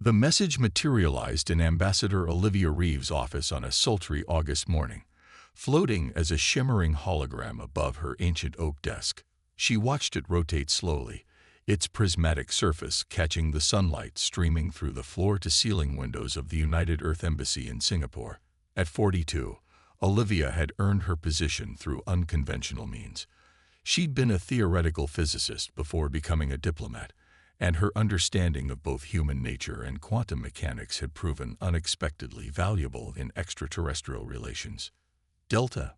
The message materialized in Ambassador Olivia Reeves' office on a sultry August morning, floating as a shimmering hologram above her ancient oak desk. She watched it rotate slowly, its prismatic surface catching the sunlight streaming through the floor-to-ceiling windows of the United Earth Embassy in Singapore. At 42, Olivia had earned her position through unconventional means. She'd been a theoretical physicist before becoming a diplomat, and her understanding of both human nature and quantum mechanics had proven unexpectedly valuable in extraterrestrial relations. Delta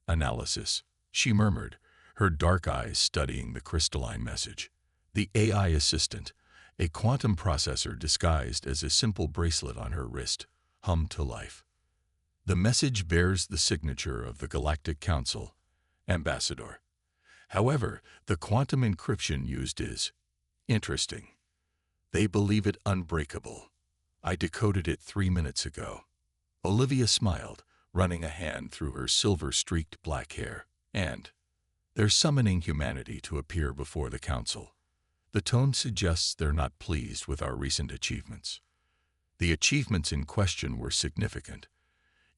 analysis, she murmured, her dark eyes studying the crystalline message. The AI assistant, a quantum processor disguised as a simple bracelet on her wrist, hummed to life. The message bears the signature of the Galactic Council, Ambassador. However, the quantum encryption used is interesting. They believe it unbreakable. I decoded it 3 minutes ago. Olivia smiled, running a hand through her silver-streaked black hair. And they're summoning humanity to appear before the Council. The tone suggests they're not pleased with our recent achievements. The achievements in question were significant.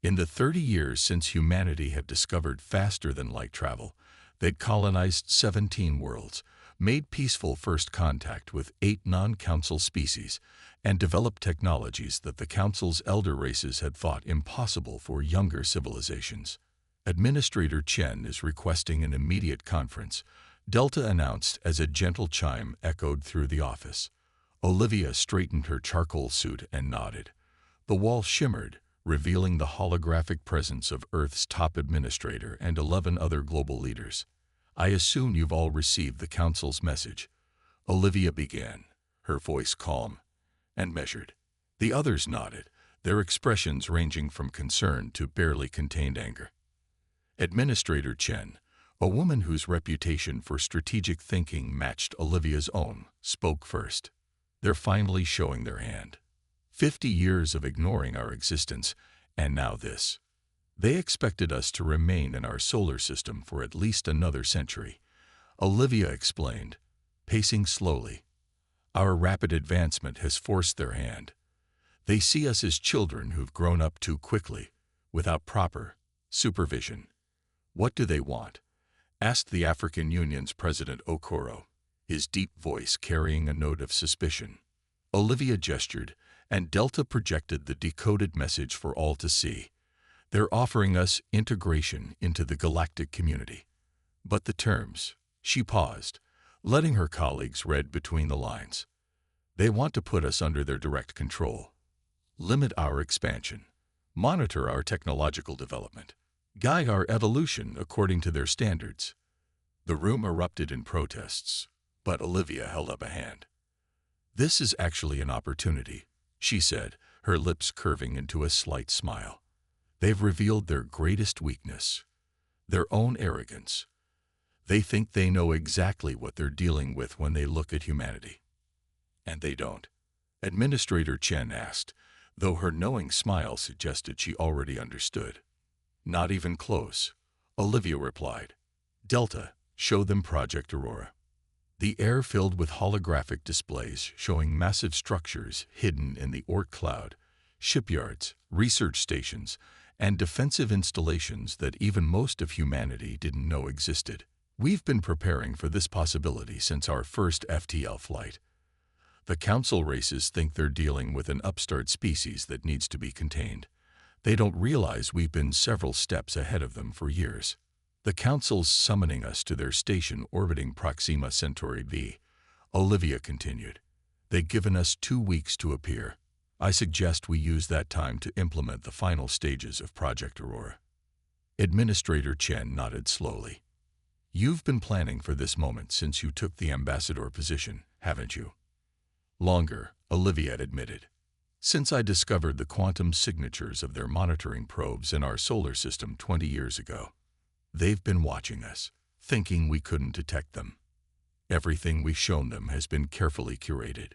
In the 30 years since humanity had discovered faster-than-light travel, they'd colonized 17 worlds, made peaceful first contact with 8 non-Council species, and developed technologies that the Council's elder races had thought impossible for younger civilizations. Administrator Chen is requesting an immediate conference, Delta announced as a gentle chime echoed through the office. Olivia straightened her charcoal suit and nodded. The wall shimmered, revealing the holographic presence of Earth's top administrator and 11 other global leaders. I assume you've all received the Council's message. Olivia began, her voice calm and measured. The others nodded, their expressions ranging from concern to barely contained anger. Administrator Chen, a woman whose reputation for strategic thinking matched Olivia's own, spoke first. They're finally showing their hand. 50 years of ignoring our existence, and now this. They expected us to remain in our solar system for at least another century. Olivia explained, pacing slowly. Our rapid advancement has forced their hand. They see us as children who've grown up too quickly, without proper supervision. What do they want? Asked the African Union's President Okoro, his deep voice carrying a note of suspicion. Olivia gestured, and Delta projected the decoded message for all to see. They're offering us integration into the galactic community. But the terms, she paused, letting her colleagues read between the lines. They want to put us under their direct control, limit our expansion, monitor our technological development, guide our evolution according to their standards. The room erupted in protests, but Olivia held up a hand. This is actually an opportunity, she said, her lips curving into a slight smile. They've revealed their greatest weakness, their own arrogance. They think they know exactly what they're dealing with when they look at humanity. And they don't. Administrator Chen asked, though her knowing smile suggested she already understood. Not even close, Olivia replied. Delta, show them Project Aurora. The air filled with holographic displays showing massive structures hidden in the Oort cloud, shipyards, research stations, and defensive installations that even most of humanity didn't know existed. We've been preparing for this possibility since our first FTL flight. The Council races think they're dealing with an upstart species that needs to be contained. They don't realize we've been several steps ahead of them for years. The Council's summoning us to their station orbiting Proxima Centauri b, Olivia continued. They've given us 2 weeks to appear. I suggest we use that time to implement the final stages of Project Aurora. Administrator Chen nodded slowly. You've been planning for this moment since you took the ambassador position, haven't you? Longer, Olivia admitted. Since I discovered the quantum signatures of their monitoring probes in our solar system 20 years ago. They've been watching us, thinking we couldn't detect them. Everything we've shown them has been carefully curated.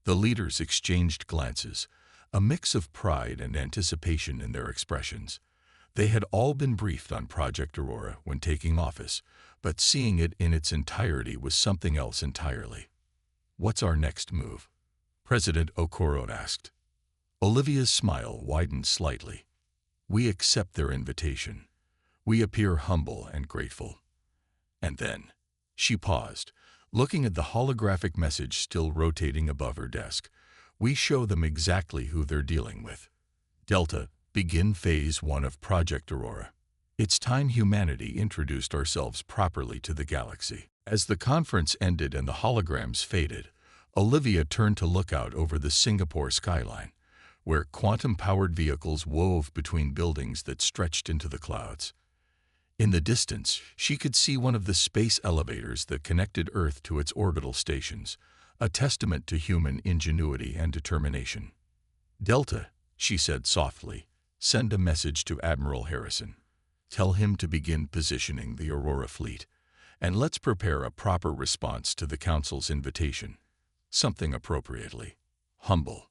The leaders exchanged glances, a mix of pride and anticipation in their expressions. They had all been briefed on Project Aurora when taking office, but seeing it in its entirety was something else entirely. What's our next move? President Okoro asked. Olivia's smile widened slightly. We accept their invitation. We appear humble and grateful. And then, she paused, looking at the holographic message still rotating above her desk. We show them exactly who they're dealing with. Delta, begin Phase 1 of Project Aurora. It's time humanity introduced ourselves properly to the galaxy. As the conference ended and the holograms faded, Olivia turned to look out over the Singapore skyline, where quantum-powered vehicles wove between buildings that stretched into the clouds. In the distance, she could see one of the space elevators that connected Earth to its orbital stations, a testament to human ingenuity and determination. Delta, she said softly, send a message to Admiral Harrison. Tell him to begin positioning the Aurora fleet, and let's prepare a proper response to the Council's invitation. Something appropriately humble.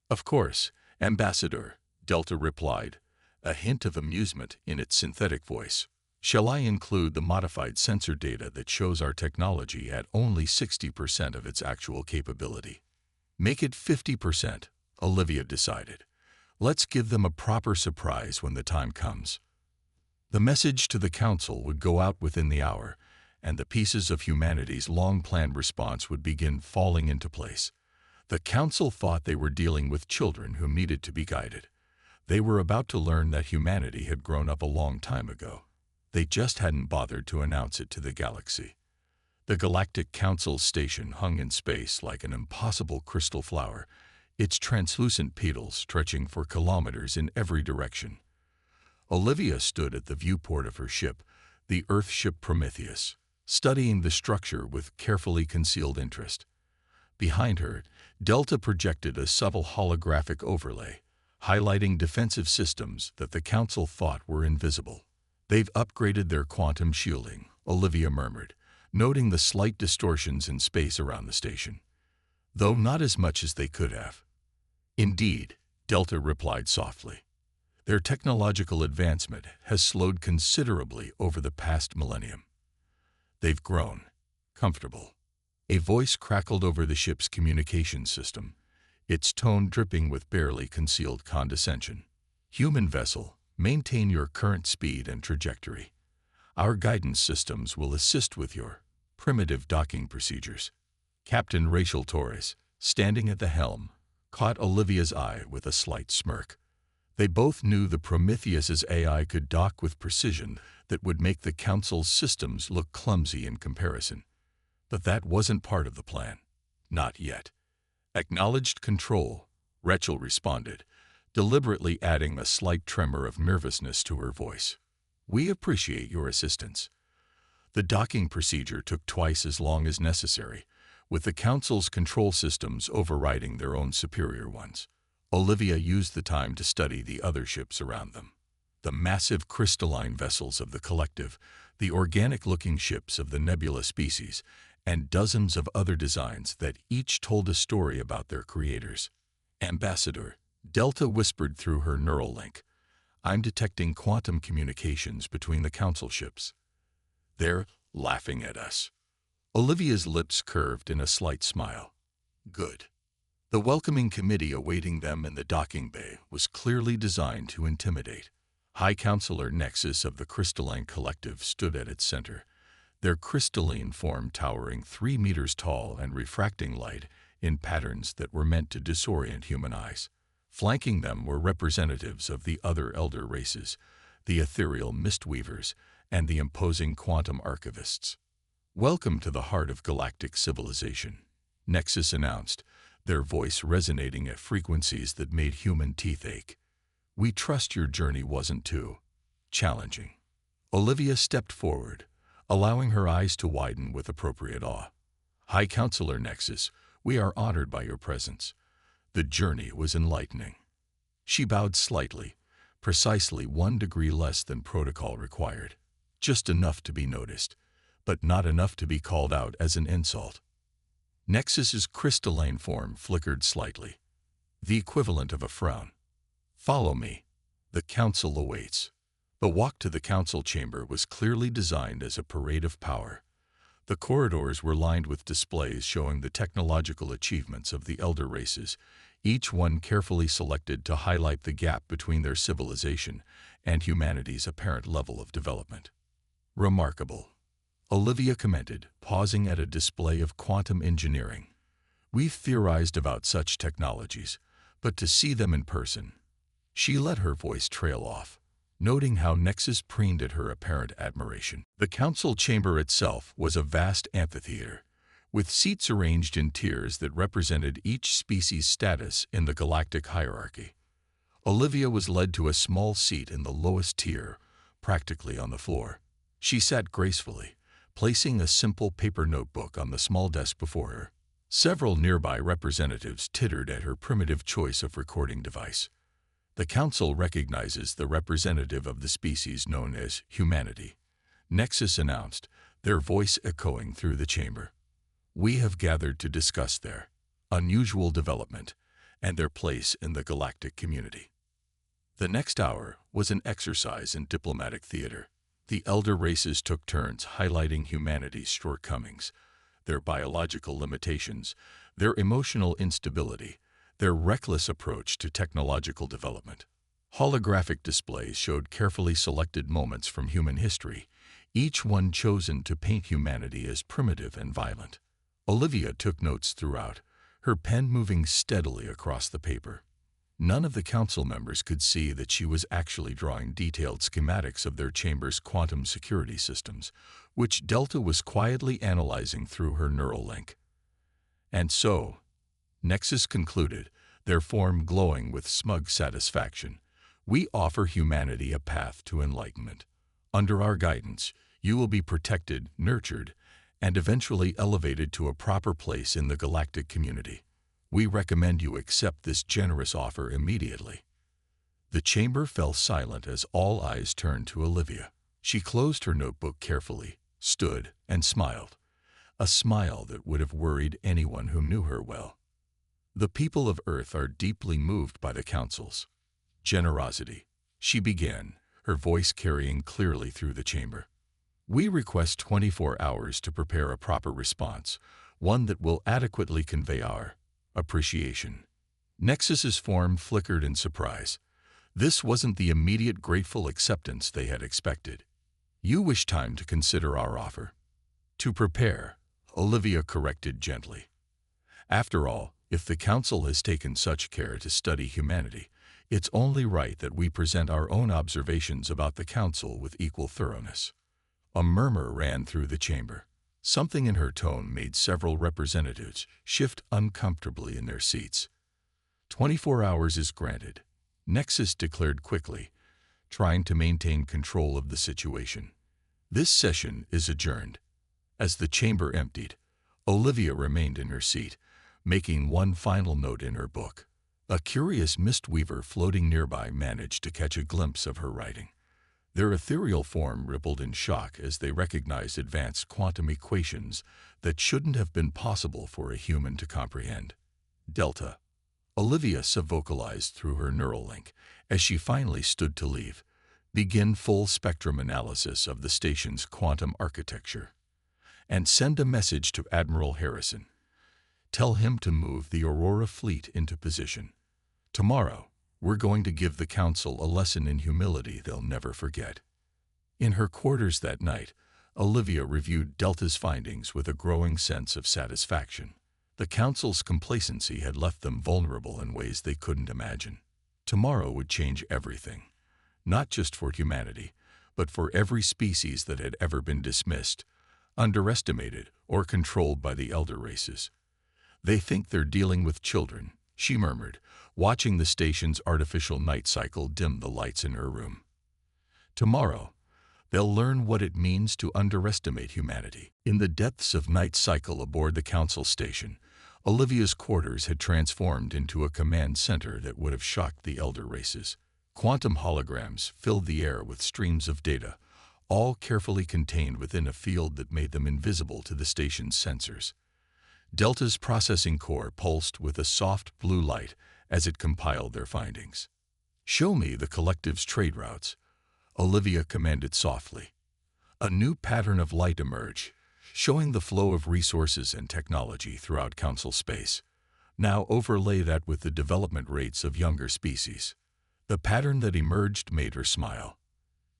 Of course, Ambassador, Delta replied, a hint of amusement in its synthetic voice. Shall I include the modified sensor data that shows our technology at only 60% of its actual capability? Make it 50%, Olivia decided. Let's give them a proper surprise when the time comes. The message to the Council would go out within the hour, and the pieces of humanity's long-planned response would begin falling into place. The Council thought they were dealing with children who needed to be guided. They were about to learn that humanity had grown up a long time ago. They just hadn't bothered to announce it to the galaxy. The Galactic Council station hung in space like an impossible crystal flower, its translucent petals stretching for kilometers in every direction. Olivia stood at the viewport of her ship, the Earthship Prometheus, studying the structure with carefully concealed interest. Behind her, Delta projected a subtle holographic overlay, highlighting defensive systems that the Council thought were invisible. They've upgraded their quantum shielding, Olivia murmured, noting the slight distortions in space around the station. Though not as much as they could have. Indeed, Delta replied softly. Their technological advancement has slowed considerably over the past millennium. They've grown comfortable. A voice crackled over the ship's communication system, its tone dripping with barely concealed condescension. Human vessel, maintain your current speed and trajectory. Our guidance systems will assist with your primitive docking procedures. Captain Rachel Torres, standing at the helm, caught Olivia's eye with a slight smirk. They both knew the Prometheus's AI could dock with precision that would make the Council's systems look clumsy in comparison. But that wasn't part of the plan. Not yet. Acknowledged control, Rachel responded, deliberately adding a slight tremor of nervousness to her voice. We appreciate your assistance. The docking procedure took twice as long as necessary, with the Council's control systems overriding their own superior ones. Olivia used the time to study the other ships around them. The massive crystalline vessels of the Collective, the organic-looking ships of the Nebula species, and dozens of other designs that each told a story about their creators. Ambassador, Delta whispered through her neural link, I'm detecting quantum communications between the Council ships. They're laughing at us. Olivia's lips curved in a slight smile. Good. The welcoming committee awaiting them in the docking bay was clearly designed to intimidate. High Counselor Nexus of the Crystalline Collective stood at its center, their crystalline form towering 3 meters tall and refracting light in patterns that were meant to disorient human eyes. Flanking them were representatives of the other elder races, the ethereal mistweavers, and the imposing quantum archivists. Welcome to the heart of galactic civilization, Nexus announced, their voice resonating at frequencies that made human teeth ache. We trust your journey wasn't too challenging. Olivia stepped forward, allowing her eyes to widen with appropriate awe. High Counselor Nexus, we are honored by your presence. The journey was enlightening. She bowed slightly, precisely 1 degree less than protocol required. Just enough to be noticed, but not enough to be called out as an insult. Nexus's crystalline form flickered slightly, the equivalent of a frown. Follow me. The Council awaits. The walk to the Council chamber was clearly designed as a parade of power. The corridors were lined with displays showing the technological achievements of the elder races, each one carefully selected to highlight the gap between their civilization and humanity's apparent level of development. "Remarkable," Olivia commented, pausing at a display of quantum engineering. "We've theorized about such technologies, but to see them in person—" She let her voice trail off, noting how Nexus preened at her apparent admiration. The council chamber itself was a vast amphitheater, with seats arranged in tiers that represented each species' status in the galactic hierarchy. Olivia was led to a small seat in the lowest tier, practically on the floor. She sat gracefully, placing a simple paper notebook on the small desk before her. Several nearby representatives tittered at her primitive choice of recording device. "The Council recognizes the representative of the species known as humanity," Nexus announced, their voice echoing through the chamber. "We have gathered to discuss their unusual development and their place in the galactic community." The next hour was an exercise in diplomatic theater. The elder races took turns highlighting humanity's shortcomings, their biological limitations, their emotional instability, their reckless approach to technological development. Holographic displays showed carefully selected moments from human history, each one chosen to paint humanity as primitive and violent. Olivia took notes throughout, her pen moving steadily across the paper. None of the council members could see that she was actually drawing detailed schematics of their chamber's quantum security systems, which Delta was quietly analyzing through her neural link. "And so," Nexus concluded, their form glowing with smug satisfaction, "we offer humanity a path to enlightenment. Under our guidance, you will be protected, nurtured, and eventually elevated to a proper place in the galactic community. We recommend you accept this generous offer immediately." The chamber fell silent as all eyes turned to Olivia. She closed her notebook carefully, stood, and smiled, a smile that would have worried anyone who knew her well. "The people of Earth are deeply moved by the Council's generosity," she began, her voice carrying clearly through the chamber. "We request 24 hours to prepare a proper response, one that will adequately convey our appreciation." Nexus's form flickered in surprise. This wasn't the immediate grateful acceptance they had expected. "You wish time to consider our offer." "To prepare," Olivia corrected gently. "After all, if the Council has taken such care to study humanity, it's only right that we present our own observations about the Council with equal thoroughness." A murmur ran through the chamber. Something in her tone made several representatives shift uncomfortably in their seats. 24 hours is granted," Nexus declared quickly, trying to maintain control of the situation. "This session is adjourned." As the chamber emptied, Olivia remained in her seat, making one final note in her book. A curious mistweaver floating nearby managed to catch a glimpse of her writing. Their ethereal form rippled in shock as they recognized advanced quantum equations that shouldn't have been possible for a human to comprehend. "Delta," Olivia vocalized through her neural link as she finally stood to leave, "begin full spectrum analysis of the station's quantum architecture. And send a message to Admiral Harrison. Tell him to move the Aurora fleet into position. Tomorrow, we're going to give the Council a lesson in humility they'll never forget." In her quarters that night, Olivia reviewed Delta's findings with a growing sense of satisfaction. The Council's complacency had left them vulnerable in ways they couldn't imagine. Tomorrow would change everything, not just for humanity, but for every species that had ever been dismissed, underestimated, or controlled by the elder races. "They think they're dealing with children," she murmured, watching the station's artificial night cycle dim the lights in her room. "Tomorrow, they'll learn what it means to underestimate humanity." In the depths of night cycle aboard the Council station, Olivia's quarters had transformed into a command center that would have shocked the elder races. Quantum holograms filled the air with streams of data, all carefully contained within a field that made them invisible to the station's sensors. Delta's processing core pulsed with a soft blue light as it compiled their findings. "Show me the collective's trade routes," Olivia commanded softly. A new pattern of light emerged, showing the flow of resources and technology throughout Council space. Now overlay that with the development rates of younger species. The pattern that emerged made her smile.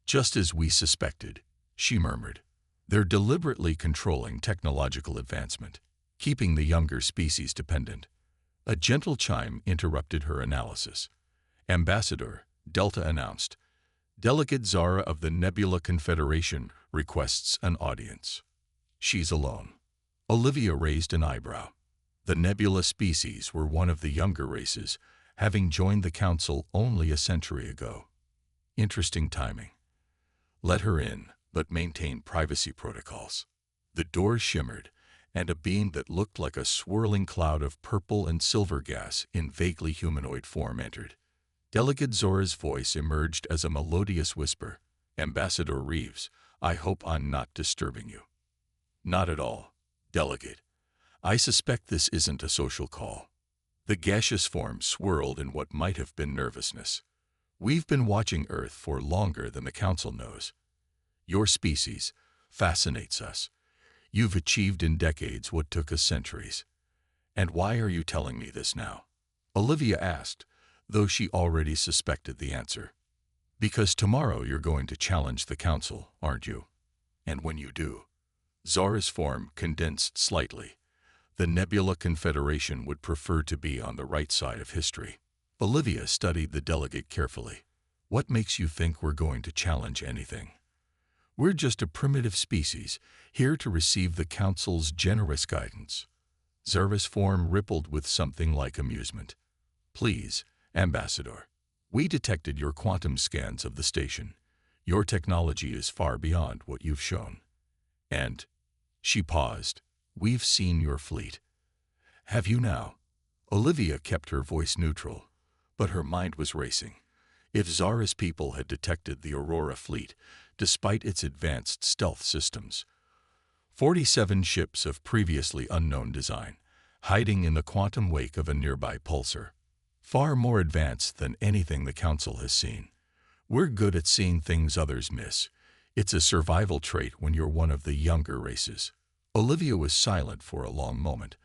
Just as we suspected, she murmured. They're deliberately controlling technological advancement, keeping the younger species dependent. A gentle chime interrupted her analysis. Ambassador, Delta announced. Delegate Zara of the Nebula Confederation requests an audience. She's alone. Olivia raised an eyebrow. The Nebula species were one of the younger races, having joined the Council only a century ago. Interesting timing. Let her in, but maintain privacy protocols. The door shimmered, and a being that looked like a swirling cloud of purple and silver gas in vaguely humanoid form entered. Delegate Zora's voice emerged as a melodious whisper. Ambassador Reeves, I hope I'm not disturbing you. Not at all, Delegate. I suspect this isn't a social call. The gaseous form swirled in what might have been nervousness. We've been watching Earth for longer than the Council knows. Your species fascinates us. You've achieved in decades what took us centuries. And why are you telling me this now? Olivia asked, though she already suspected the answer. Because tomorrow you're going to challenge the Council, aren't you? And when you do, Zara's form condensed slightly. The Nebula Confederation would prefer to be on the right side of history. Olivia studied the delegate carefully. What makes you think we're going to challenge anything? We're just a primitive species, here to receive the Council's generous guidance. Zara's form rippled with something like amusement. Please, Ambassador, we detected your quantum scans of the station. Your technology is far beyond what you've shown. And, she paused, we've seen your fleet. Have you now? Olivia kept her voice neutral, but her mind was racing. If Zara's people had detected the Aurora fleet, despite its advanced stealth systems, 47 ships of previously unknown design, hiding in the quantum wake of a nearby pulsar, far more advanced than anything the Council has seen. We're good at seeing things others miss. It's a survival trait when you're one of the younger races. Olivia was silent for a long moment,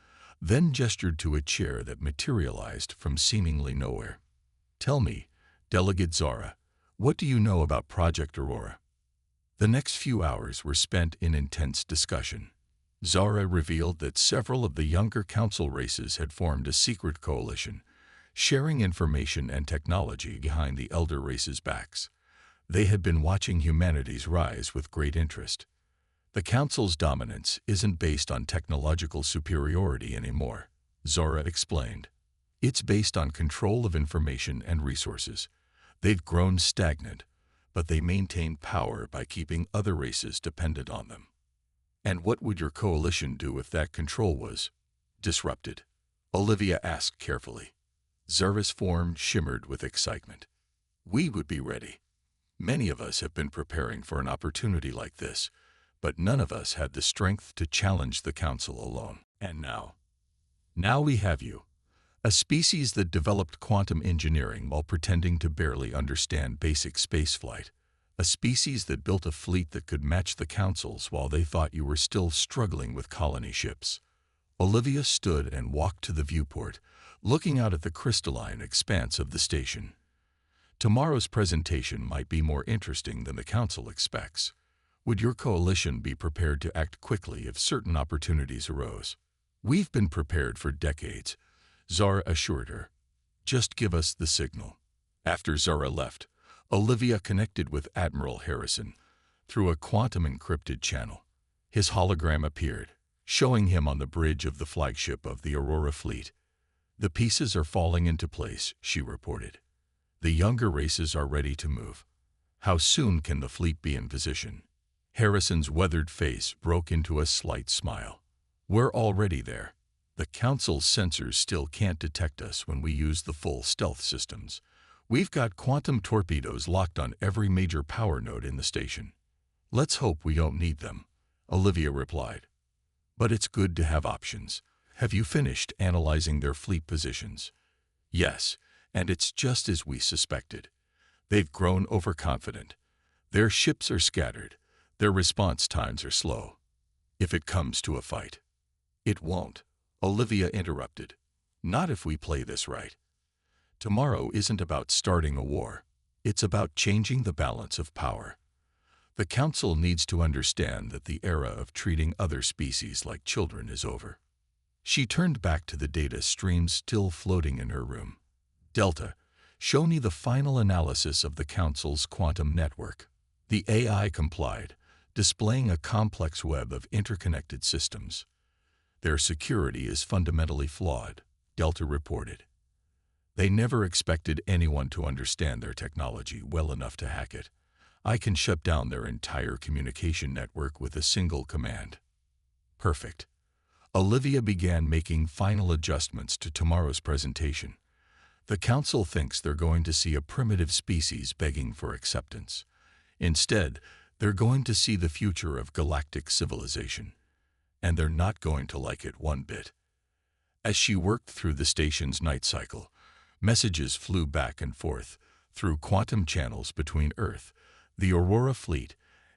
then gestured to a chair that materialized from seemingly nowhere. Tell me, Delegate Zara, what do you know about Project Aurora? The next few hours were spent in intense discussion. Zara revealed that several of the younger Council races had formed a secret coalition, sharing information and technology behind the elder races' backs. They had been watching humanity's rise with great interest. The Council's dominance isn't based on technological superiority anymore, Zara explained. It's based on control of information and resources. They've grown stagnant, but they maintain power by keeping other races dependent on them. And what would your coalition do if that control was disrupted? Olivia asked carefully. Zara's form shimmered with excitement. We would be ready. Many of us have been preparing for an opportunity like this, but none of us had the strength to challenge the Council alone. And now we have you. A species that developed quantum engineering while pretending to barely understand basic spaceflight. A species that built a fleet that could match the Council's while they thought you were still struggling with colony ships. Olivia stood and walked to the viewport, looking out at the crystalline expanse of the station. Tomorrow's presentation might be more interesting than the Council expects. Would your coalition be prepared to act quickly if certain opportunities arose? We've been prepared for decades, Zara assured her. Just give us the signal. After Zara left, Olivia connected with Admiral Harrison through a quantum-encrypted channel. His hologram appeared, showing him on the bridge of the flagship of the Aurora fleet. The pieces are falling into place, she reported. The younger races are ready to move. How soon can the fleet be in position? Harrison's weathered face broke into a slight smile. We're already there. The Council's sensors still can't detect us when we use the full stealth systems. We've got quantum torpedoes locked on every major power node in the station. Let's hope we don't need them, Olivia replied. But it's good to have options. Have you finished analyzing their fleet positions? Yes, and it's just as we suspected. They've grown overconfident. Their ships are scattered. Their response times are slow. If it comes to a fight. It won't, Olivia interrupted. Not if we play this right. Tomorrow isn't about starting a war. It's about changing the balance of power. The Council needs to understand that the era of treating other species like children is over. She turned back to the data streams still floating in her room. Delta, show me the final analysis of the Council's quantum network. The AI complied, displaying a complex web of interconnected systems. Their security is fundamentally flawed, Delta reported. They never expected anyone to understand their technology well enough to hack it. I can shut down their entire communication network with a single command. Perfect. Olivia began making final adjustments to tomorrow's presentation. The Council thinks they're going to see a primitive species begging for acceptance. Instead, they're going to see the future of galactic civilization. And they're not going to like it one bit. As she worked through the station's night cycle, messages flew back and forth through quantum channels between Earth, the Aurora fleet,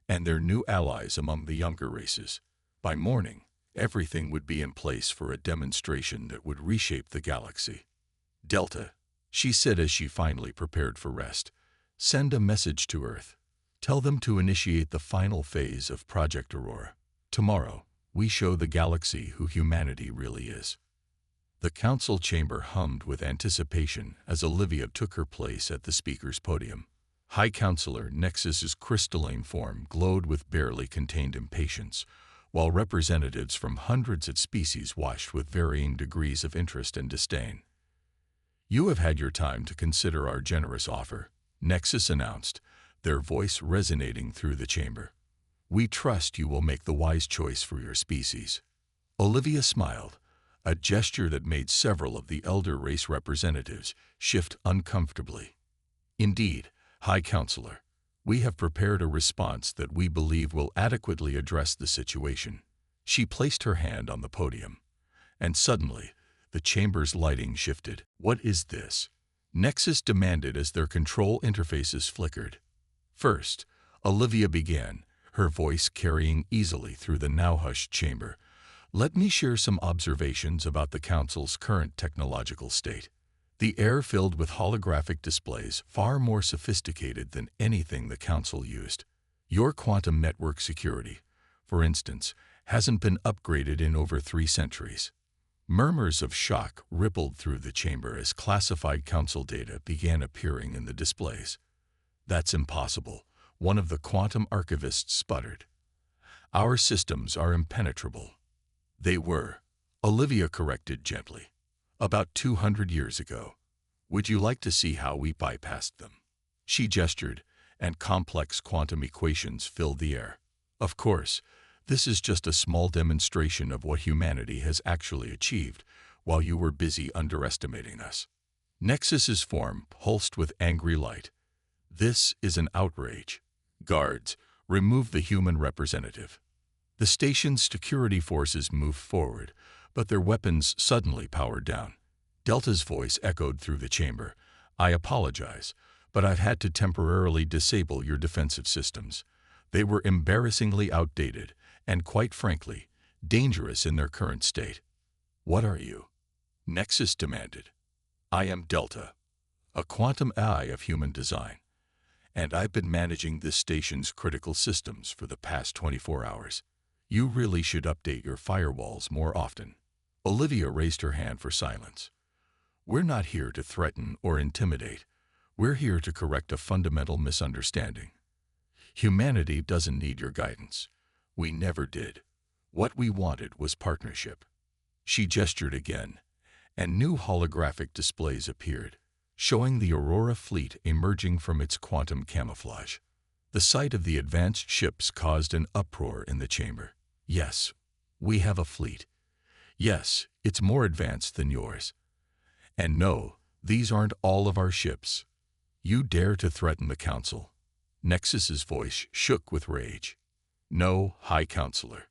and their new allies among the younger races. By morning, everything would be in place for a demonstration that would reshape the galaxy. Delta, she said as she finally prepared for rest, send a message to Earth. Tell them to initiate the final phase of Project Aurora. Tomorrow, we show the galaxy who humanity really is. The Council chamber hummed with anticipation as Olivia took her place at the speaker's podium. High Counselor Nexus's crystalline form glowed with barely contained impatience, while representatives from hundreds of species watched with varying degrees of interest and disdain. You have had your time to consider our generous offer, Nexus announced, their voice resonating through the chamber. We trust you will make the wise choice for your species. Olivia smiled, a gesture that made several of the elder race representatives shift uncomfortably. Indeed, High Counselor, we have prepared a response that we believe will adequately address the situation. She placed her hand on the podium, and suddenly, the chamber's lighting shifted. What is this? Nexus demanded as their control interfaces flickered. First, Olivia began, her voice carrying easily through the now-hushed chamber. Let me share some observations about the Council's current technological state. The air filled with holographic displays far more sophisticated than anything the Council used. Your quantum network security, for instance, hasn't been upgraded in over 3 centuries. Murmurs of shock rippled through the chamber as classified Council data began appearing in the displays. That's impossible, one of the quantum archivists sputtered. Our systems are impenetrable. They were, Olivia corrected gently, about 200 years ago. Would you like to see how we bypassed them? She gestured, and complex quantum equations filled the air. Of course, this is just a small demonstration of what humanity has actually achieved while you were busy underestimating us. Nexus's form pulsed with angry light. This is an outrage. Guards, remove the human representative. The station's security forces moved forward, but their weapons suddenly powered down. Delta's voice echoed through the chamber. I apologize, but I've had to temporarily disable your defensive systems. They were embarrassingly outdated and, quite frankly, dangerous in their current state. What are you? Nexus demanded. I am Delta, a quantum AI of human design, and I've been managing this station's critical systems for the past 24 hours. You really should update your firewalls more often. Olivia raised her hand for silence. We're not here to threaten or intimidate. We're here to correct a fundamental misunderstanding. Humanity doesn't need your guidance. We never did. What we wanted was partnership. She gestured again, and new holographic displays appeared, showing the Aurora fleet emerging from its quantum camouflage. The sight of the advanced ships caused an uproar in the chamber. Yes, we have a fleet. Yes, it's more advanced than yours. And no, these aren't all of our ships. You dare to threaten the Council? Nexus's voice shook with rage. No, High Counselor.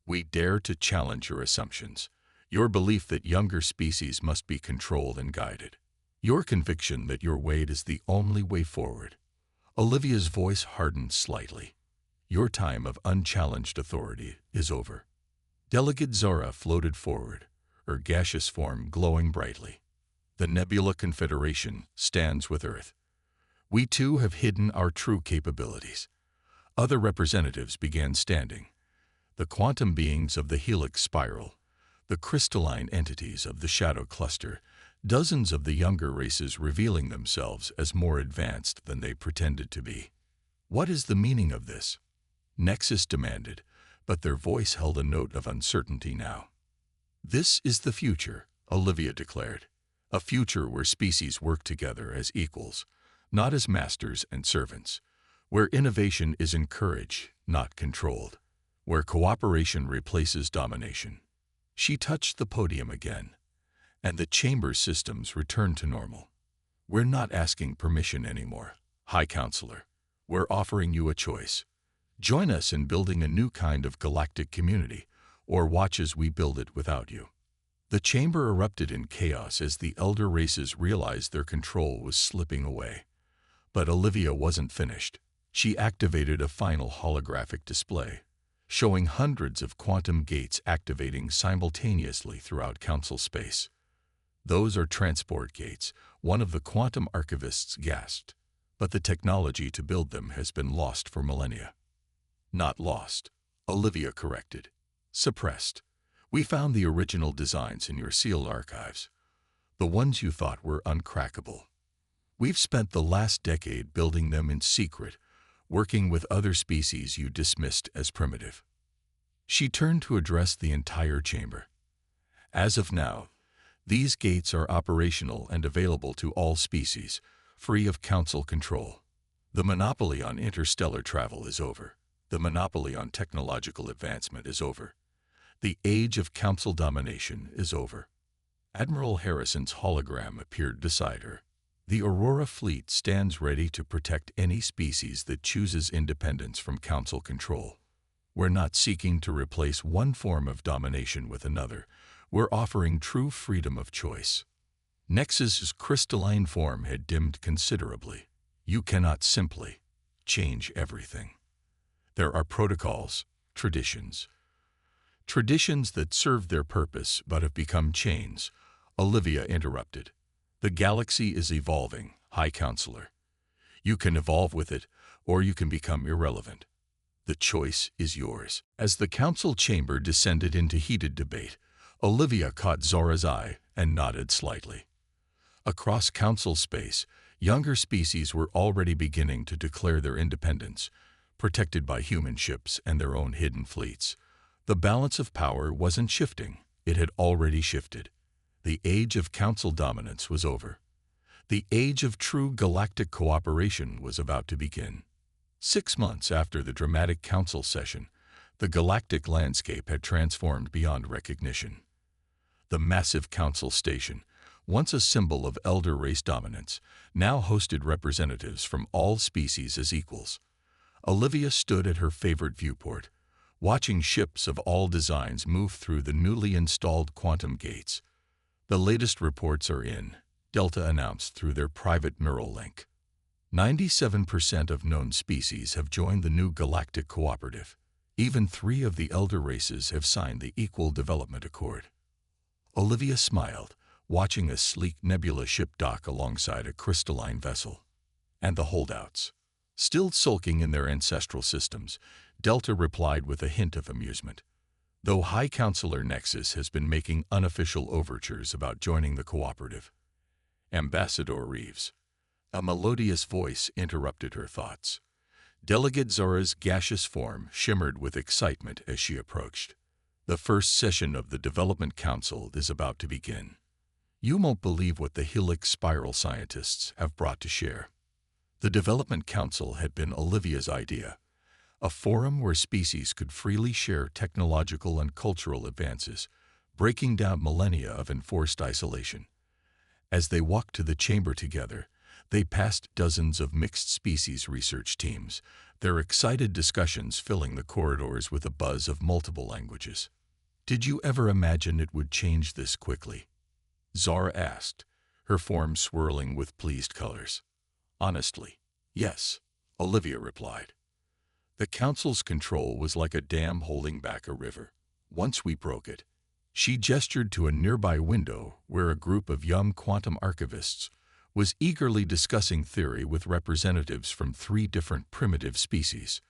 We dare to challenge your assumptions, your belief that younger species must be controlled and guided, your conviction that your way is the only way forward. Olivia's voice hardened slightly. Your time of unchallenged authority is over. Delegate Zora floated forward, her gaseous form glowing brightly. The Nebula Confederation stands with Earth. We too have hidden our true capabilities. Other representatives began standing. The quantum beings of the helix spiral, the crystalline entities of the shadow cluster, dozens of the younger races revealing themselves as more advanced than they pretended to be. What is the meaning of this? Nexus demanded, but their voice held a note of uncertainty now. This is the future, Olivia declared. A future where species work together as equals, not as masters and servants. Where innovation is encouraged, not controlled. Where cooperation replaces domination. She touched the podium again, and the chamber systems returned to normal. We're not asking permission anymore, High Counselor. We're offering you a choice. Join us in building a new kind of galactic community, or watch as we build it without you. The chamber erupted in chaos as the elder races realized their control was slipping away. But Olivia wasn't finished. She activated a final holographic display, showing hundreds of quantum gates activating simultaneously throughout Council space. Those are transport gates, one of the quantum archivists gasped, but the technology to build them has been lost for millennia. Not lost, Olivia corrected. Suppressed. We found the original designs in your sealed archives, the ones you thought were uncrackable. We've spent the last decade building them in secret, working with other species you dismissed as primitive. She turned to address the entire chamber. As of now, these gates are operational and available to all species, free of Council control. The monopoly on interstellar travel is over. The monopoly on technological advancement is over. The age of Council domination is over. Admiral Harrison's hologram appeared beside her. The Aurora fleet stands ready to protect any species that chooses independence from Council control. We're not seeking to replace one form of domination with another. We're offering true freedom of choice. Nexus's crystalline form had dimmed considerably. You cannot simply change everything. There are protocols, traditions that serve their purpose but have become chains, Olivia interrupted. The galaxy is evolving, High Counselor. You can evolve with it, or you can become irrelevant. The choice is yours. As the Council chamber descended into heated debate, Olivia caught Zora's eye and nodded slightly. Across Council space, younger species were already beginning to declare their independence, protected by human ships and their own hidden fleets. The balance of power wasn't shifting, it had already shifted. The age of Council dominance was over. The age of true galactic cooperation was about to begin. 6 months after the dramatic Council session, the galactic landscape had transformed beyond recognition. The massive Council station, once a symbol of elder race dominance, now hosted representatives from all species as equals. Olivia stood at her favorite viewport, watching ships of all designs move through the newly installed quantum gates. The latest reports are in, Delta announced through their private neural link. 97% of known species have joined the new galactic cooperative. Even 3 of the elder races have signed the Equal Development Accord. Olivia smiled, watching a sleek nebula ship dock alongside a crystalline vessel. And the holdouts, still sulking in their ancestral systems, Delta replied with a hint of amusement. Though High Counselor Nexus has been making unofficial overtures about joining the cooperative. Ambassador Reeves. A melodious voice interrupted her thoughts. Delegate Zora's gaseous form shimmered with excitement as she approached. The first session of the Development Council is about to begin. You won't believe what the helix spiral scientists have brought to share. The Development Council had been Olivia's idea, a forum where species could freely share technological and cultural advances, breaking down millennia of enforced isolation. As they walked to the chamber together, they passed dozens of mixed-species research teams, their excited discussions filling the corridors with a buzz of multiple languages. Did you ever imagine it would change this quickly? Zora asked, her form swirling with pleased colors. Honestly, yes, Olivia replied. The Council's control was like a dam holding back a river. once we broke it. She gestured to a nearby window where a group of young quantum archivists was eagerly discussing theory with representatives from 3 different primitive species.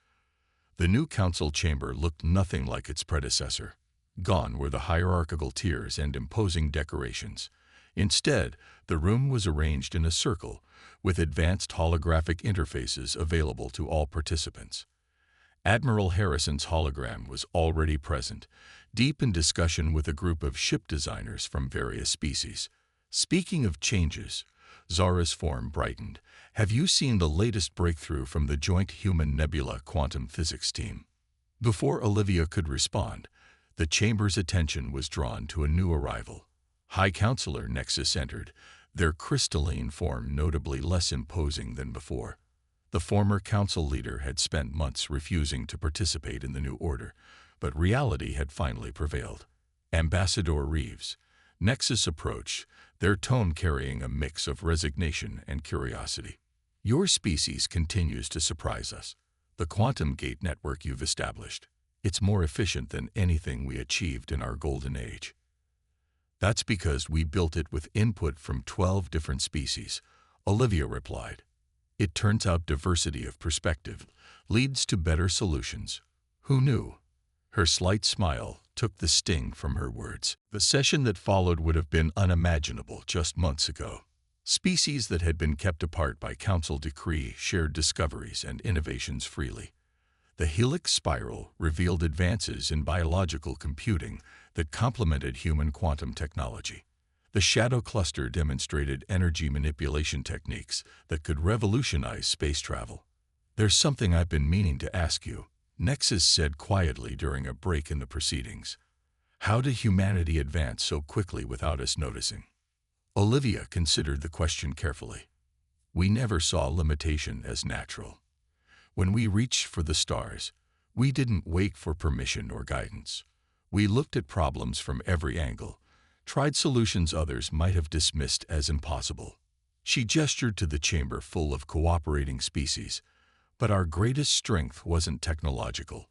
The new council chamber looked nothing like its predecessor. Gone were the hierarchical tiers and imposing decorations. Instead, the room was arranged in a circle, with advanced holographic interfaces available to all participants. Admiral Harrison's hologram was already present, deep in discussion with a group of ship designers from various species. Speaking of changes, Zara's form brightened. Have you seen the latest breakthrough from the Joint Human Nebula Quantum Physics team? Before Olivia could respond, the chamber's attention was drawn to a new arrival. High Counselor Nexus entered, their crystalline form notably less imposing than before. The former council leader had spent months refusing to participate in the new order, but reality had finally prevailed. Ambassador Reeves, Nexus approached, their tone carrying a mix of resignation and curiosity. Your species continues to surprise us. The quantum gate network you've established, it's more efficient than anything we achieved in our golden age. That's because we built it with input from 12 different species, Olivia replied. It turns out diversity of perspective leads to better solutions. Who knew? Her slight smile took the sting from her words. The session that followed would have been unimaginable just months ago. Species that had been kept apart by council decree shared discoveries and innovations freely. The helix spiral revealed advances in biological computing that complemented human quantum technology. The shadow cluster demonstrated energy manipulation techniques that could revolutionize space travel. There's something I've been meaning to ask you, Nexus said quietly during a break in the proceedings. How did humanity advance so quickly without us noticing? Olivia considered the question carefully. We never saw limitation as natural. When we reached for the stars, we didn't wait for permission or guidance. We looked at problems from every angle, tried solutions others might have dismissed as impossible. She gestured to the chamber full of cooperating species, but our greatest strength wasn't technological.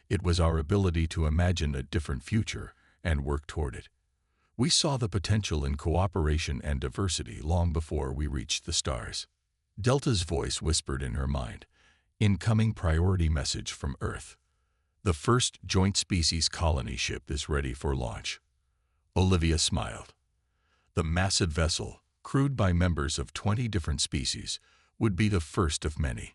It was our ability to imagine a different future and work toward it. We saw the potential in cooperation and diversity long before we reached the stars. Delta's voice whispered in her mind. Incoming priority message from Earth. The first joint species colony ship is ready for launch. Olivia smiled. The massive vessel, crewed by members of 20 different species, would be the first of many.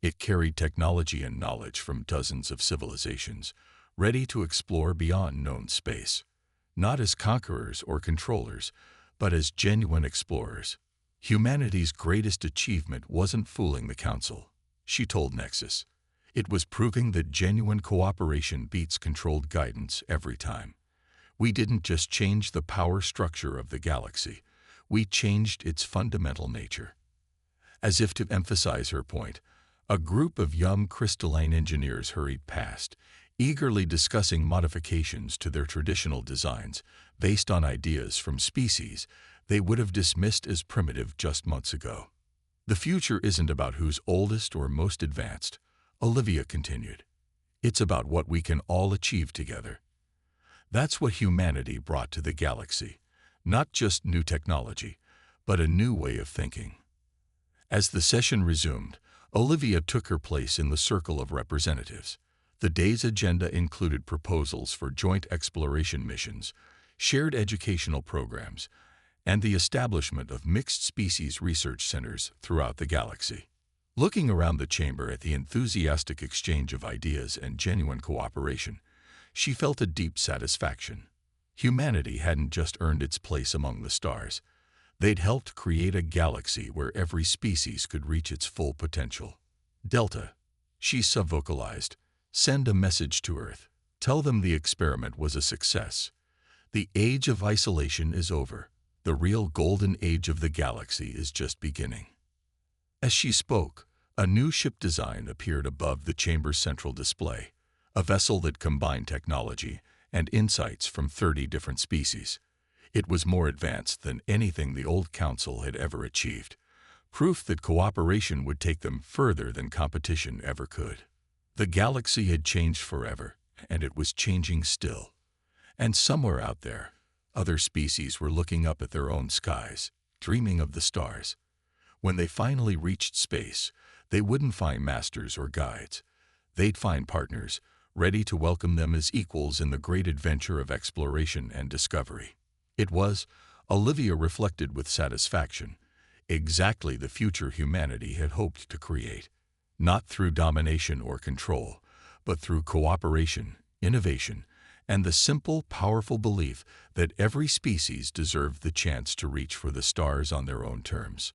It carried technology and knowledge from dozens of civilizations, ready to explore beyond known space. Not as conquerors or controllers, but as genuine explorers. Humanity's greatest achievement wasn't fooling the Council, she told Nexus. It was proving that genuine cooperation beats controlled guidance every time. We didn't just change the power structure of the galaxy, we changed its fundamental nature. As if to emphasize her point, a group of young crystalline engineers hurried past, eagerly discussing modifications to their traditional designs based on ideas from species they would have dismissed as primitive just months ago. The future isn't about who's oldest or most advanced, Olivia continued. It's about what we can all achieve together. That's what humanity brought to the galaxy, not just new technology, but a new way of thinking. As the session resumed, Olivia took her place in the circle of representatives. The day's agenda included proposals for joint exploration missions, shared educational programs, and the establishment of mixed-species research centers throughout the galaxy. Looking around the chamber at the enthusiastic exchange of ideas and genuine cooperation, she felt a deep satisfaction. Humanity hadn't just earned its place among the stars. They'd helped create a galaxy where every species could reach its full potential. Delta, she sub-vocalized, send a message to Earth. Tell them the experiment was a success. The age of isolation is over. The real golden age of the galaxy is just beginning. As she spoke, a new ship design appeared above the chamber's central display, a vessel that combined technology and insights from 30 different species. It was more advanced than anything the old council had ever achieved, proof that cooperation would take them further than competition ever could. The galaxy had changed forever, and it was changing still. And somewhere out there, other species were looking up at their own skies, dreaming of the stars. When they finally reached space, they wouldn't find masters or guides. They'd find partners, ready to welcome them as equals in the great adventure of exploration and discovery. It was, Olivia reflected with satisfaction, exactly the future humanity had hoped to create. Not through domination or control, but through cooperation, innovation, and the simple, powerful belief that every species deserved the chance to reach for the stars on their own terms.